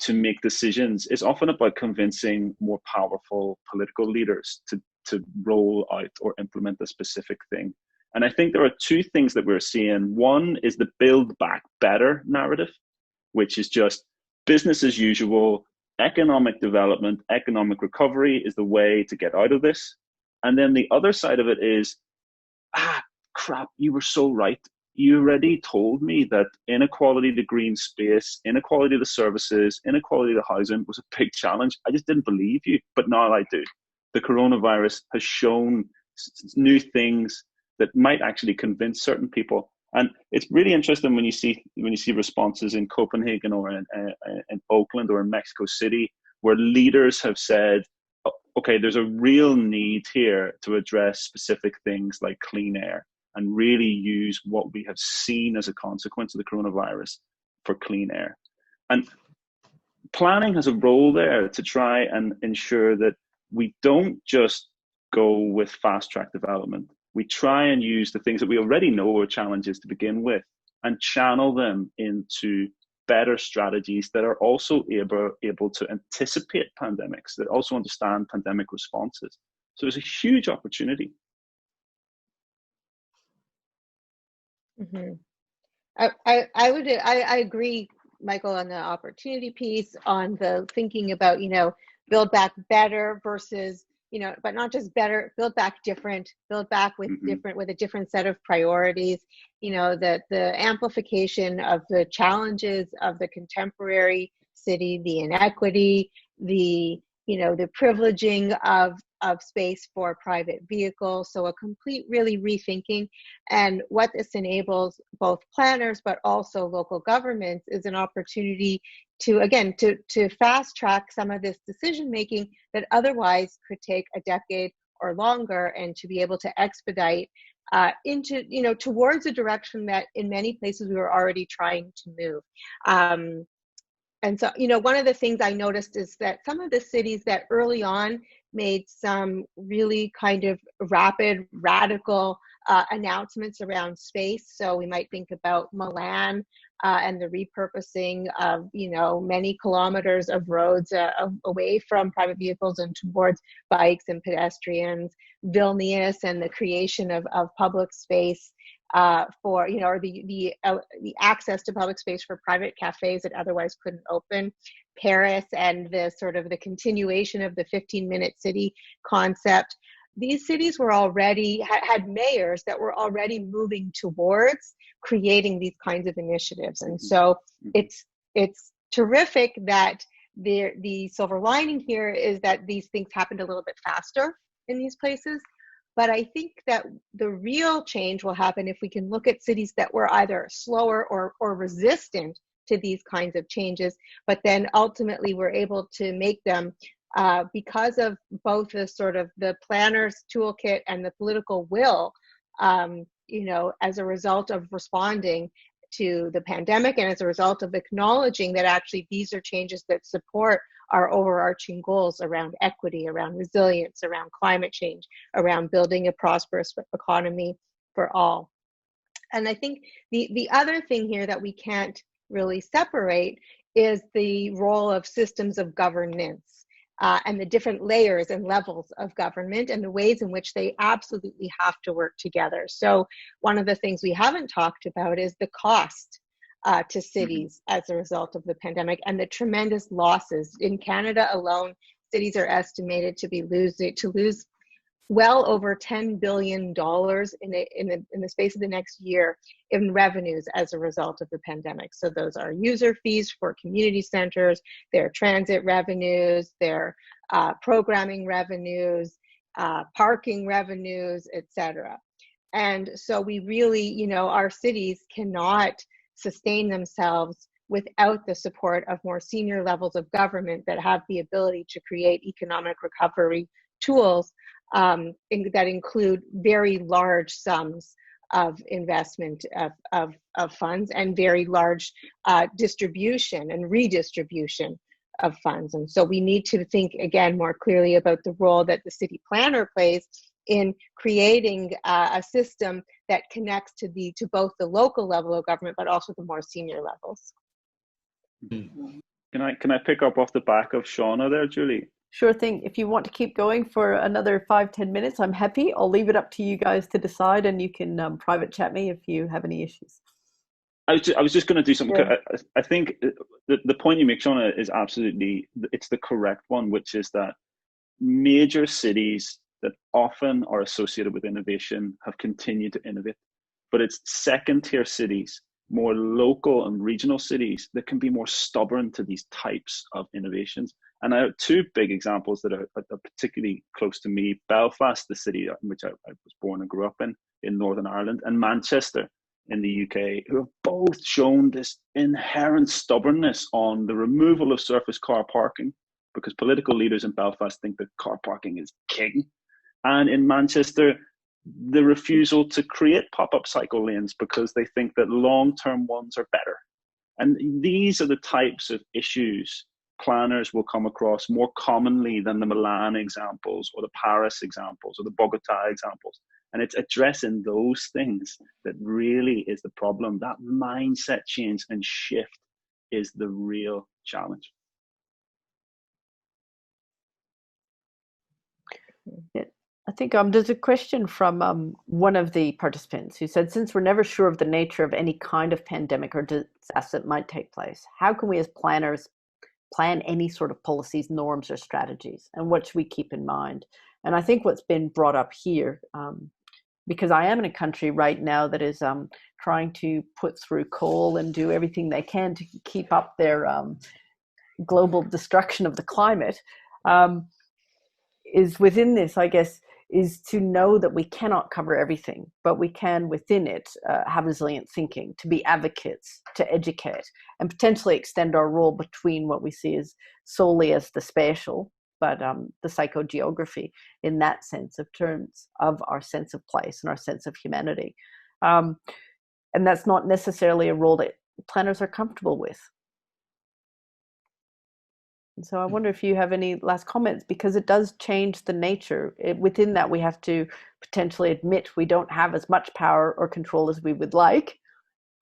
to make decisions is often about convincing more powerful political leaders to roll out or implement a specific thing. And I think there are two things that we're seeing. One is the build back better narrative, which is just business as usual, economic development, economic recovery is the way to get out of this. And then the other side of it is, crap, you were so right. You already told me that inequality to green space, inequality to services, inequality to housing was a big challenge. I just didn't believe you, but now I do. The coronavirus has shown new things that might actually convince certain people. And it's really interesting when you see responses in Copenhagen or in Oakland or in Mexico City, where leaders have said, okay, there's a real need here to address specific things like clean air and really use what we have seen as a consequence of the coronavirus for clean air. And planning has a role there to try and ensure that we don't just go with fast track development. We try and use the things that we already know are challenges to begin with and channel them into better strategies that are also able to anticipate pandemics, that also understand pandemic responses. So there's a huge opportunity. Mm-hmm. I agree, Michael, on the opportunity piece, on the thinking about, build back better versus, but not just better, build back different, build back with with a different set of priorities, that the amplification of the challenges of the contemporary city, the inequity, the privileging of space for private vehicles. So a complete really rethinking. And what this enables both planners, but also local governments, is an opportunity to, again, to fast track some of this decision making that otherwise could take a decade or longer, and to be able to expedite into, towards a direction that in many places we were already trying to move. And so, one of the things I noticed is that some of the cities that early on made some really kind of rapid, radical announcements around space. So we might think about Milan and the repurposing of, many kilometers of roads away from private vehicles and towards bikes and pedestrians. Vilnius and the creation of public space for, or the access to public space for private cafes that otherwise couldn't open. Paris and the sort of the continuation of the 15-minute city concept. These cities were already, had mayors that were already moving towards creating these kinds of initiatives. And so it's terrific that the silver lining here is that these things happened a little bit faster in these places. But I think that the real change will happen if we can look at cities that were either slower or resistant to these kinds of changes, but then ultimately we're able to make them because of both the sort of the planner's toolkit and the political will, as a result of responding to the pandemic and as a result of acknowledging that actually these are changes that support our overarching goals around equity, around resilience, around climate change, around building a prosperous economy for all. And I think the other thing here that we can't really separate is the role of systems of governance and the different layers and levels of government and the ways in which they absolutely have to work together. So one of the things we haven't talked about is the cost to cities as a result of the pandemic and the tremendous losses. In Canada alone, cities are estimated to lose well over $10 billion in the space of the next year in revenues as a result of the pandemic. So those are user fees for community centers, their transit revenues, their programming revenues, parking revenues, etc. And so we really, our cities cannot sustain themselves without the support of more senior levels of government that have the ability to create economic recovery tools that include very large sums of investment of funds and very large distribution and redistribution of funds. And so we need to think again more clearly about the role that the city planner plays in creating a system that connects to both the local level of government, but also the more senior levels. Can I pick up off the back of Shauna there, Julie? Sure thing. If you want to keep going for another 5-10 minutes, I'm happy. I'll leave it up to you guys to decide, and you can private chat me if you have any issues. I was just going to do something. Yeah. I think the point you make, Shauna, is absolutely, it's the correct one, which is that major cities that often are associated with innovation have continued to innovate, but it's second tier cities, more local and regional cities, that can be more stubborn to these types of innovations. And I have two big examples that are particularly close to me: Belfast, the city in which I was born and grew up in Northern Ireland, and Manchester in the UK, who have both shown this inherent stubbornness on the removal of surface car parking, because political leaders in Belfast think that car parking is king. And in Manchester, the refusal to create pop-up cycle lanes because they think that long-term ones are better. And these are the types of issues planners will come across more commonly than the Milan examples or the Paris examples or the Bogota examples. And it's addressing those things that really is the problem. That mindset change and shift is the real challenge. Yeah. I think there's a question from one of the participants who said, since we're never sure of the nature of any kind of pandemic or disaster that might take place, how can we as planners plan any sort of policies, norms, or strategies? And what should we keep in mind? And I think what's been brought up here, because I am in a country right now that is trying to put through coal and do everything they can to keep up their global destruction of the climate, is within this, I guess, is to know that we cannot cover everything, but we can within it have resilient thinking, to be advocates, to educate, and potentially extend our role between what we see as solely as the spatial, but the psychogeography in that sense of terms of our sense of place and our sense of humanity. And that's not necessarily a role that planners are comfortable with. And so I wonder if you have any last comments, because it does change the nature. Within that, we have to potentially admit we don't have as much power or control as we would like,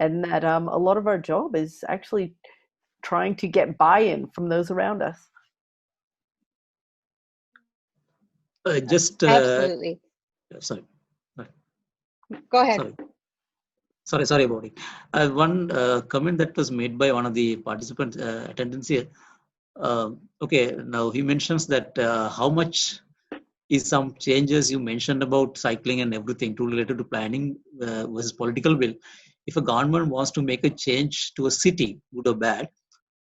and that a lot of our job is actually trying to get buy-in from those around us. Absolutely. Sorry. Go ahead. Sorry about it. One comment that was made by one of the participants attendants here. Okay, now he mentions that how much is some changes you mentioned about cycling and everything to related to planning versus political will. If a government wants to make a change to a city, good or bad,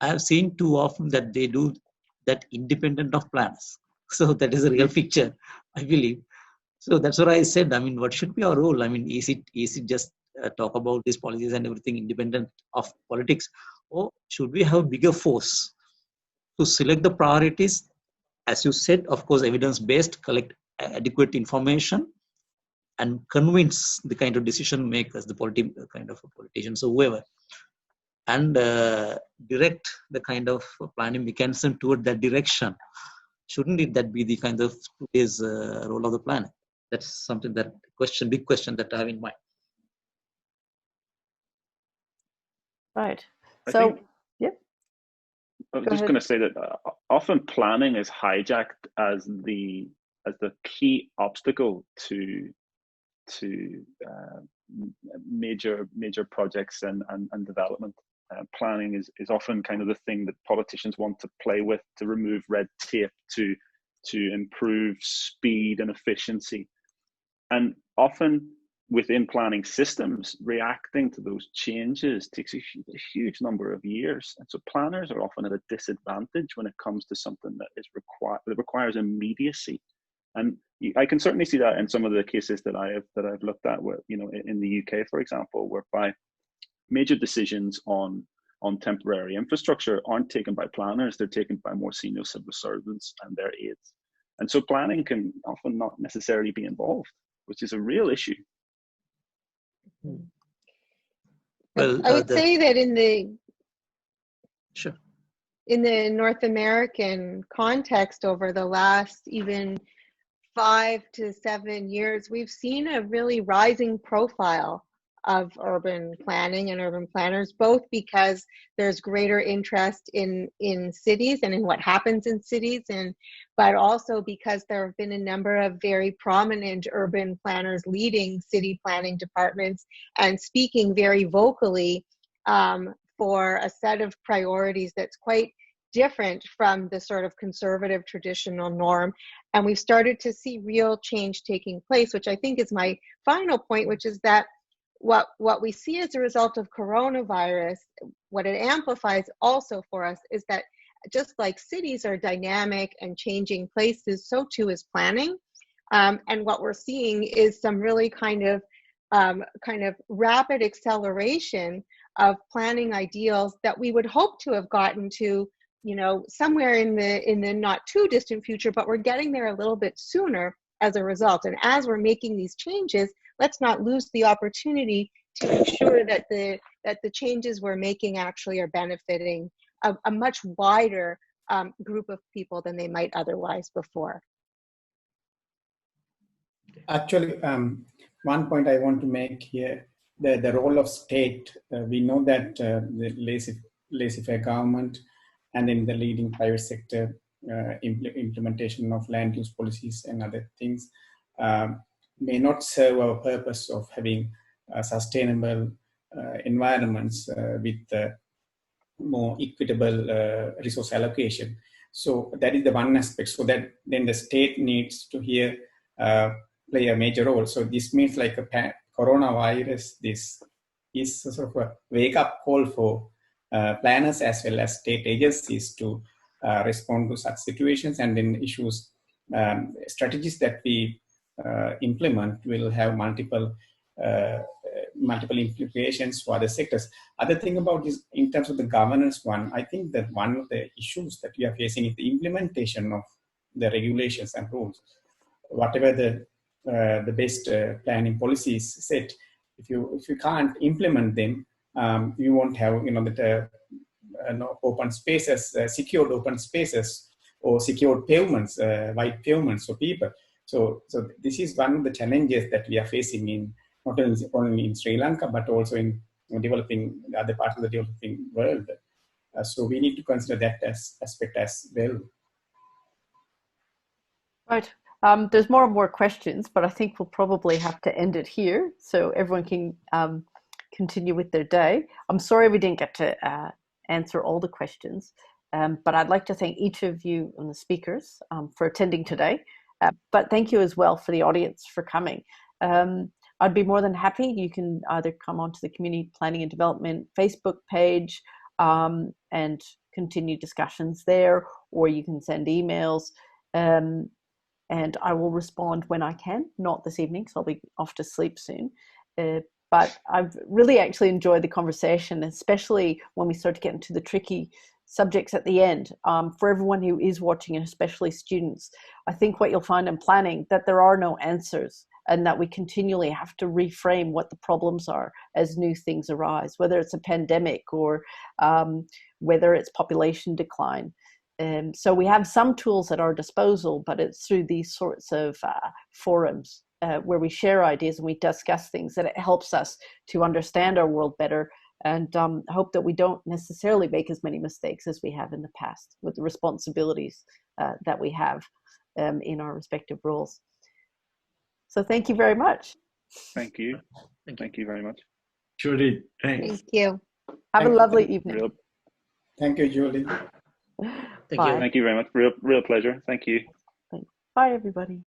I have seen too often that they do that independent of planners. So that is a real picture, I believe. So that's what I said. I mean, what should be our role? I mean, is it just talk about these policies and everything independent of politics, or should we have a bigger force to select the priorities, as you said, of course, evidence-based, collect adequate information, and convince the kind of decision makers, the kind of politicians or whoever, and direct the kind of planning mechanism toward that direction? Shouldn't it that be the kind of today's role of the planner? That's something that big question that I have in mind. Right. So, yeah. I was just going to say that often planning is hijacked as the key obstacle to major projects and development. Planning is often kind of the thing that politicians want to play with, to remove red tape, to improve speed and efficiency. And often within planning systems, reacting to those changes takes a huge number of years. And so planners are often at a disadvantage when it comes to something that requires immediacy. And I can certainly see that in some of the cases that I've looked at, where, in the UK, for example, whereby major decisions on temporary infrastructure aren't taken by planners, they're taken by more senior civil servants and their aides. And so planning can often not necessarily be involved, which is a real issue. Well, I would say that in the North American context, over the last even 5 to 7 years, we've seen a really rising profile urban planning and urban planners, both because there's greater interest in cities and in what happens in cities, but also because there have been a number of very prominent urban planners leading city planning departments and speaking very vocally for a set of priorities that's quite different from the sort of conservative traditional norm. And we've started to see real change taking place, which I think is my final point, which is that what we see as a result of coronavirus, what it amplifies also for us is that just like cities are dynamic and changing places, so too is planning. And what we're seeing is some really kind of rapid acceleration of planning ideals that we would hope to have gotten to, somewhere in the not too distant future, but we're getting there a little bit sooner as a result. And as we're making these changes, let's not lose the opportunity to ensure that the changes we're making actually are benefiting a much wider group of people than they might otherwise before. Actually, one point I want to make here, the role of state. We know that the laissez-faire government and in the leading private sector implementation of land use policies and other things may not serve our purpose of having sustainable environments with more equitable resource allocation. So that is the one aspect. So that then the state needs to here play a major role. So this means like a coronavirus, this is sort of a wake-up call for planners as well as state agencies to respond to such situations, and then issues strategies that we implement will have multiple implications for other sectors. Other thing about this, in terms of the governance one, I think that one of the issues that we are facing is the implementation of the regulations and rules. Whatever the best planning policies set, if you can't implement them, you won't have open spaces, secured open spaces, or secured pavements, wide pavements for people. So this is one of the challenges that we are facing in not only in Sri Lanka but also in developing other parts of the developing world. So we need to consider that aspect as well. Right. There's more and more questions, but I think we'll probably have to end it here so everyone can continue with their day. I'm sorry we didn't get to answer all the questions, but I'd like to thank each of you and the speakers for attending today. But thank you as well for the audience for coming. I'd be more than happy. You can either come onto the Community Planning and Development Facebook page and continue discussions there, or you can send emails. And I will respond when I can, not this evening, so I'll be off to sleep soon. But I've really actually enjoyed the conversation, especially when we start to get into the tricky subjects at the end. For everyone who is watching, and especially students, I think what you'll find in planning, that there are no answers, and that we continually have to reframe what the problems are as new things arise, whether it's a pandemic or whether it's population decline. So we have some tools at our disposal, but it's through these sorts of forums where we share ideas and we discuss things that it helps us to understand our world better, and hope that we don't necessarily make as many mistakes as we have in the past with the responsibilities that we have in our respective roles. So thank you very much. Thank you. Thank you very much. Julie, thanks. Thank you. Have a lovely evening. Thank you, Julie. Thank you very much. Real pleasure. Thank you. Thanks. Bye, everybody.